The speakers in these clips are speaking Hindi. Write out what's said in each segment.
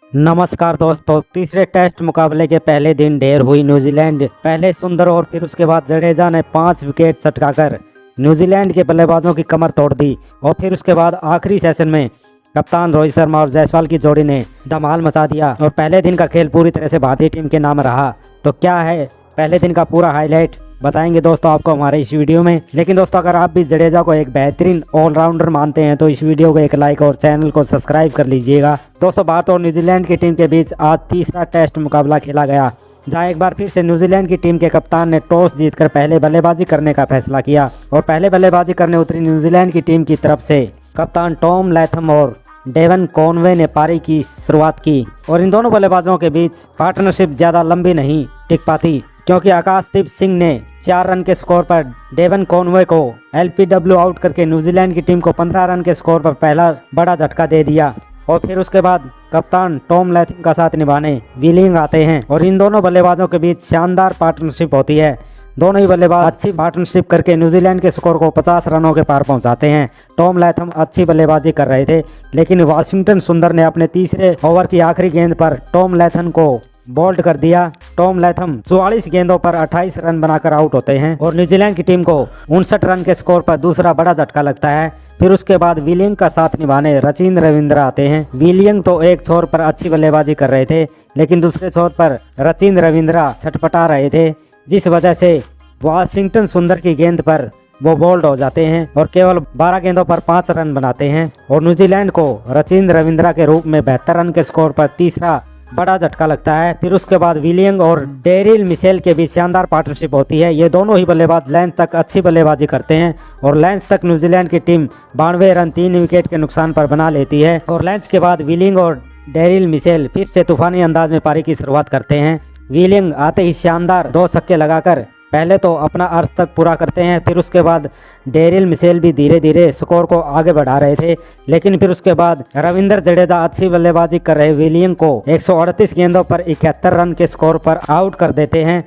नमस्कार दोस्तों, तीसरे टेस्ट मुकाबले के पहले दिन ढेर हुई न्यूजीलैंड। पहले सुंदर और फिर उसके बाद जडेजा ने 5 विकेट चटकाकर न्यूजीलैंड के बल्लेबाजों की कमर तोड़ दी। और फिर उसके बाद आखिरी सेशन में कप्तान रोहित शर्मा और जायसवाल की जोड़ी ने धमाल मचा दिया और पहले दिन का खेल पूरी तरह से भारतीय टीम के नाम रहा। तो क्या है पहले दिन का पूरा हाईलाइट बताएंगे दोस्तों आपको हमारे इस वीडियो में। लेकिन दोस्तों अगर आप भी जडेजा को एक बेहतरीन ऑलराउंडर मानते हैं तो इस वीडियो को एक लाइक और चैनल को सब्सक्राइब कर लीजिएगा। दोस्तों भारत और न्यूजीलैंड की टीम के बीच आज तीसरा टेस्ट मुकाबला खेला गया, जहां एक बार फिर से न्यूजीलैंड की टीम के कप्तान ने टॉस जीतकर पहले बल्लेबाजी करने का फैसला किया और पहले बल्लेबाजी करने उतरी न्यूजीलैंड की टीम की तरफ से कप्तान टॉम लैथम और डेवन कॉनवे ने पारी की शुरुआत की। और इन दोनों बल्लेबाजों के बीच पार्टनरशिप ज्यादा लंबी नहीं टिक पाती, क्योंकि आकाशदीप सिंह ने 4 रन के स्कोर पर डेवन कॉनवे को एलपीडब्ल्यू आउट करके न्यूजीलैंड की टीम को 15 रन के स्कोर पर पहला बड़ा झटका दे दिया। और फिर उसके बाद कप्तान टॉम लैथम का साथ निभाने विलिंग आते हैं और इन दोनों बल्लेबाजों के बीच शानदार पार्टनरशिप होती है। दोनों ही बल्लेबाज अच्छी पार्टनरशिप करके न्यूजीलैंड के स्कोर को 50 रनों के पार पहुंचाते हैं। टॉम लैथम अच्छी बल्लेबाजी कर रहे थे, लेकिन वाशिंगटन सुंदर ने अपने तीसरे ओवर की आखिरी गेंद पर टॉम लैथम को बोल्ड कर दिया। टॉम लैथम 44 गेंदों पर 28 रन बनाकर आउट होते हैं और न्यूजीलैंड की टीम को 59 रन के स्कोर पर दूसरा बड़ा झटका लगता है। फिर उसके बाद विलियंग का साथ निभाने रचिन रविंद्र आते हैं। विलियंग तो एक छोर पर अच्छी बल्लेबाजी कर रहे थे, लेकिन दूसरे छोर पर रचिन रविंद्र छटपटा रहे थे, जिस वजह से वाशिंगटन सुंदर की गेंद पर वो बोल्ड हो जाते हैं और केवल 12 गेंदों पर 5 रन बनाते हैं और न्यूजीलैंड को रचिन रविंद्र के रूप में 72 रन के स्कोर पर तीसरा बड़ा झटका लगता है। फिर उसके बाद विलियंग और डेरिल मिशेल के बीच शानदार पार्टनरशिप होती है। ये दोनों ही बल्लेबाज लेंथ तक अच्छी बल्लेबाजी करते हैं और लेंथ तक न्यूजीलैंड की टीम 92 रन 3 विकेट के नुकसान पर बना लेती है। और लेंथ के बाद विलियंग और डेरिल मिशेल फिर से तूफानी अंदाज में पारी की शुरुआत करते हैं। विलियंग आते ही शानदार 2 छक्के लगाकर पहले तो अपना अर्थ तक पूरा करते हैं। फिर उसके बाद डेरिल मिशेल भी धीरे धीरे स्कोर को आगे बढ़ा रहे थे, लेकिन फिर उसके बाद रविंद्र जडेजा अच्छी बल्लेबाजी कर रहे विलियम को 138 गेंदों पर 71 रन के स्कोर पर आउट कर देते हैं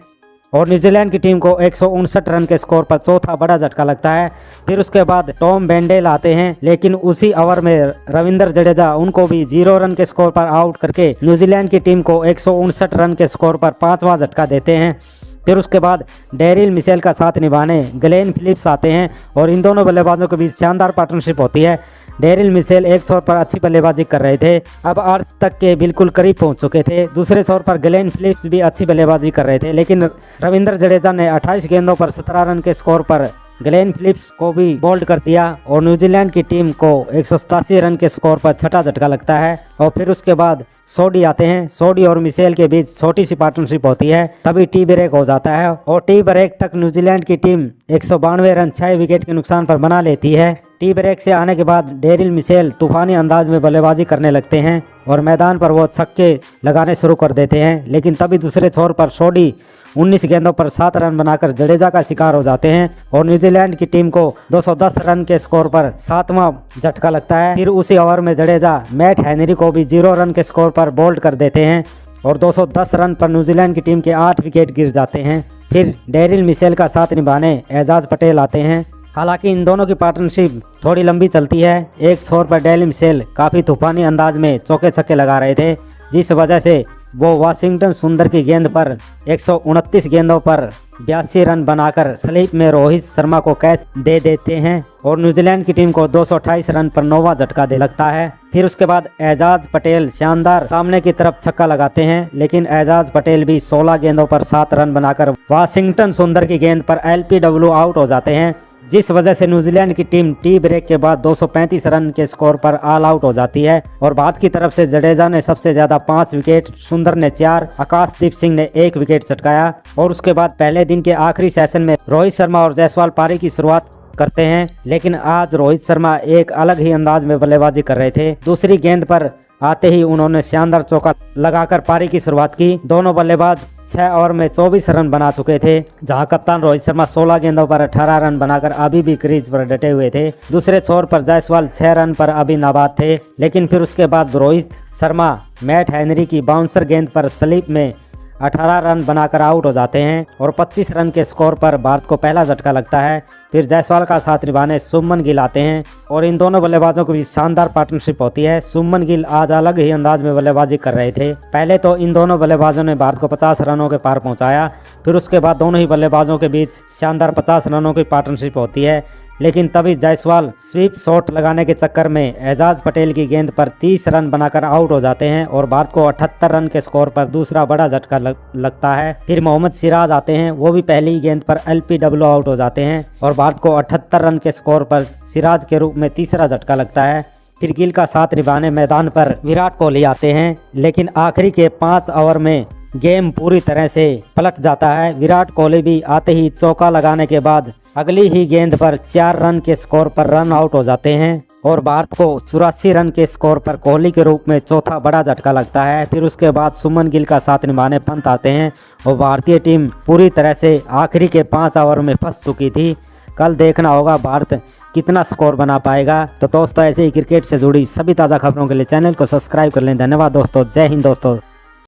और न्यूजीलैंड की टीम को 159 रन के स्कोर पर चौथा बड़ा झटका लगता है। फिर उसके बाद टॉम बेंडेल आते हैं, लेकिन उसी ओवर में रविंद्र जडेजा उनको भी 0 रन के स्कोर पर आउट करके न्यूजीलैंड की टीम को 159 रन के स्कोर पर 5वां झटका देते हैं। फिर उसके बाद डेरिल मिशेल का साथ निभाने ग्लेन फिलिप्स आते हैं और इन दोनों बल्लेबाजों के बीच शानदार पार्टनरशिप होती है। डेरिल मिशेल एक छोर पर अच्छी बल्लेबाजी कर रहे थे, अब अर्थ तक के बिल्कुल करीब पहुंच चुके थे। दूसरे छोर पर ग्लेन फिलिप्स भी अच्छी बल्लेबाजी कर रहे थे, लेकिन रविंद्र जडेजा ने 28 गेंदों पर 17 रन के स्कोर पर ग्लेन फिलिप्स को भी बोल्ड कर दिया और न्यूजीलैंड की टीम को 187 रन के स्कोर पर छठा झटका लगता है। और फिर उसके बाद सोडी आते हैं। सोडी और मिशेल के बीच छोटी सी पार्टनरशिप होती है, तभी टी ब्रेक हो जाता है और टी ब्रेक तक न्यूजीलैंड की टीम 192 रन 6 विकेट के नुकसान पर बना लेती है। टी ब्रेक से आने के बाद डेरिल मिशेल तूफानी अंदाज में बल्लेबाजी करने लगते हैं और मैदान पर वो छक्के लगाने शुरू कर देते हैं, लेकिन तभी दूसरे छोर पर सोडी 19 गेंदों पर 7 रन बनाकर जडेजा का शिकार हो जाते हैं और न्यूजीलैंड की टीम को 210 रन के स्कोर पर 7वां झटका लगता है। फिर उसी ओवर में जडेजा मैट हेनरी को भी 0 रन के स्कोर पर बोल्ड कर देते हैं और 210 रन पर न्यूजीलैंड की टीम के 8 विकेट गिर जाते हैं। फिर डेरिल मिशेल का साथ निभाने एजाज पटेल आते हैं। हालांकि इन दोनों की पार्टनरशिप थोड़ी लंबी चलती है। एक छोर पर डेरिल मिशेल काफ़ी तूफानी अंदाज में चौके छक्के लगा रहे थे, जिस वजह से वो वाशिंगटन सुंदर की गेंद पर 129 गेंदों पर 82 रन बनाकर स्लीप में रोहित शर्मा को कैच दे देते हैं और न्यूजीलैंड की टीम को 228 रन पर 9वां झटका दे लगता है। फिर उसके बाद एजाज पटेल शानदार सामने की तरफ छक्का लगाते हैं, लेकिन एजाज पटेल भी 16 गेंदों पर 7 रन बनाकर वाशिंगटन सुंदर की गेंद पर एलपीडब्ल्यू आउट हो जाते हैं, जिस वजह से न्यूजीलैंड की टीम टी ब्रेक के बाद 235 रन के स्कोर पर ऑल आउट हो जाती है। और भारत की तरफ से जडेजा ने सबसे ज्यादा 5 विकेट, सुंदर ने 4, आकाशदीप सिंह ने 1 विकेट चटकाया। और उसके बाद पहले दिन के आखिरी सेशन में रोहित शर्मा और जायसवाल पारी की शुरुआत करते हैं, लेकिन आज रोहित शर्मा एक अलग ही अंदाज में बल्लेबाजी कर रहे थे। दूसरी गेंद पर आते ही उन्होंने शानदार चौका लगाकर पारी की शुरुआत की। दोनों बल्लेबाज 6 ओवर में 24 रन बना चुके थे, जहां कप्तान रोहित शर्मा 16 गेंदों पर 18 रन बनाकर अभी भी क्रीज पर डटे हुए थे। दूसरे छोर पर जायसवाल 6 रन पर अभी नाबाद थे, लेकिन फिर उसके बाद रोहित शर्मा मैट हेनरी की बाउंसर गेंद पर स्लिप में 18 रन बनाकर आउट हो जाते हैं और 25 रन के स्कोर पर भारत को पहला झटका लगता है। फिर जायसवाल का साथ निभाने शुभमन गिल आते हैं और इन दोनों बल्लेबाजों के बीच शानदार पार्टनरशिप होती है। शुभमन गिल आज अलग ही अंदाज में बल्लेबाजी कर रहे थे। पहले तो इन दोनों बल्लेबाजों ने भारत को 50 रनों के पार पहुंचाया, फिर उसके बाद दोनों ही बल्लेबाजों के बीच शानदार 50 रनों की पार्टनरशिप होती है। लेकिन तभी जायसवाल स्वीप शॉट लगाने के चक्कर में एजाज पटेल की गेंद पर 30 रन बनाकर आउट हो जाते हैं और भारत को 78 रन के स्कोर पर दूसरा बड़ा झटका लगता है। फिर मोहम्मद सिराज आते हैं, वो भी पहली गेंद पर LPW आउट हो जाते हैं और भारत को 78 रन के स्कोर पर सिराज के रूप में तीसरा झटका लगता है। फिर गिल का साथ निभाने मैदान पर विराट कोहली आते हैं, लेकिन आखिरी के 5 ओवर में गेम पूरी तरह से पलट जाता है। विराट कोहली भी आते ही चौका लगाने के बाद अगली ही गेंद पर 4 रन के स्कोर पर रन आउट हो जाते हैं और भारत को 84 रन के स्कोर पर कोहली के रूप में चौथा बड़ा झटका लगता है। फिर उसके बाद सुमन गिल का साथ निभाने पंत आते हैं और भारतीय टीम पूरी तरह से आखिरी के 5 ओवर में फंस चुकी थी। कल देखना होगा भारत कितना स्कोर बना पाएगा। तो दोस्तों, ऐसे ही क्रिकेट से जुड़ी सभी ताज़ा खबरों के लिए चैनल को सब्सक्राइब कर लें। धन्यवाद दोस्तों, जय हिंद दोस्तों।